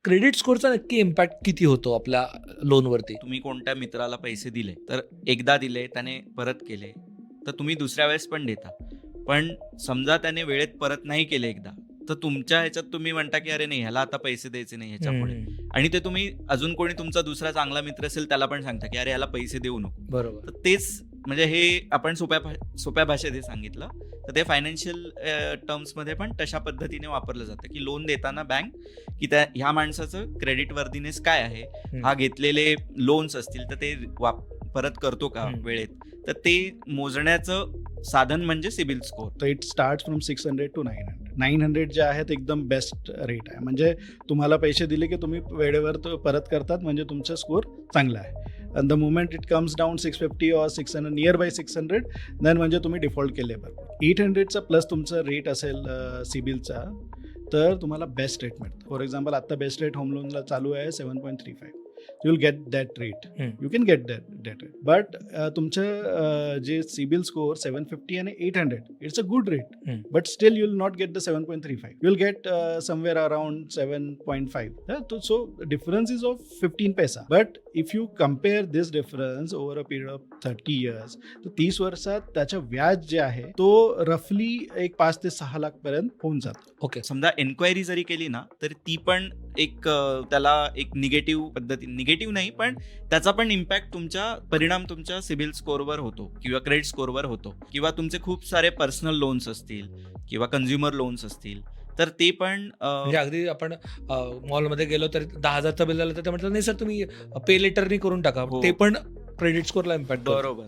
Credit स्कोअरचा नक्की impact किती होतो आपल्या लोनवरती? तुम्ही कोणत्या मित्राला पैसे दिले तर एकदा दिले त्याने परत केले तर तुम्ही दुसऱ्या वेळेस पण देता. पण समजा त्याने वेळेत परत नाही केले एकदा, तर तुमच्या ह्याच्यात तुम्ही म्हणता की अरे नाही ह्याला आता पैसे द्यायचे नाही ह्याच्या पुढे. आणि ते तुम्ही अजून कोणी तुमचा दुसरा चांगला मित्र असेल त्याला पण सांगता की अरे ह्याला पैसे देऊ नको. बरोबर. तर तेच म्हणजे हे आपण सोप्या भाषेत हे सांगितलं. तर ते फायनान्शियल टर्म्समध्ये पण तशा पद्धतीने वापरलं जातं की लोन देताना बँक की ह्या माणसाचं क्रेडिट वर्दीनेस काय आहे, हा घेतलेले लोन्स असतील तर ते परत करतो का वेळेत, तर ते मोजण्याचं साधन म्हणजे सिबिल स्कोअर. तर इट स्टार्ट फ्रॉम 600 to 900 जे आहेत एकदम बेस्ट रेट आहे. म्हणजे तुम्हाला पैसे दिले की तुम्ही वेळेवर परत करतात म्हणजे तुमचा स्कोअर चांगला आहे. And the moment it comes down 650 or 600 nearby 600 देन म्हणजे तुम्ही डिफॉल्ट केले बरोबर. 800चा प्लस तुमचा रेट असेल सिबिलचा तर तुम्हाला बेस्ट रेट मिळतं. फॉर एक्झाम्पल आता बेस्ट रेट होम लोनला चालू आहे 7.35. You will get that rate. You can get that rate. But तुमचं जे सिबिल स्कोअर 750 आणि 800 it's a good rate. But still you will not get the 7.35. You will get somewhere around 7.5. So difference is of 15 पैसा. But if you compare this difference over a period of 30 years तर 30 वर्षात त्याचं व्याज जे आहे तो रफली एक 5 ते 6 लाख पर्यंत होऊन जातो. ओके. समजा एन्क्वायरी जरी केली ना तर ती पण एक त्याला एक निगेटिव्ह पद्धती, निगेटिव्ह नाही पण त्याचा पण इम्पॅक्ट परिणाम तुमच्या सिबिल स्कोअरवर होतो किंवा क्रेडिट स्कोअरवर होतो. किंवा तुमचे खूप सारे पर्सनल लोन्स असतील किंवा कन्झ्युमर लोन्स असतील तर ते पण म्हणजे अगदी आपण मॉलमध्ये गेलो तर 10,000चं बिल आलं तर ते म्हणतात नाही सर तुम्ही पे लेटरनी करून टाका. हो. ते पण क्रेडिट स्कोअरला इम्पॅक्ट. बरोबर.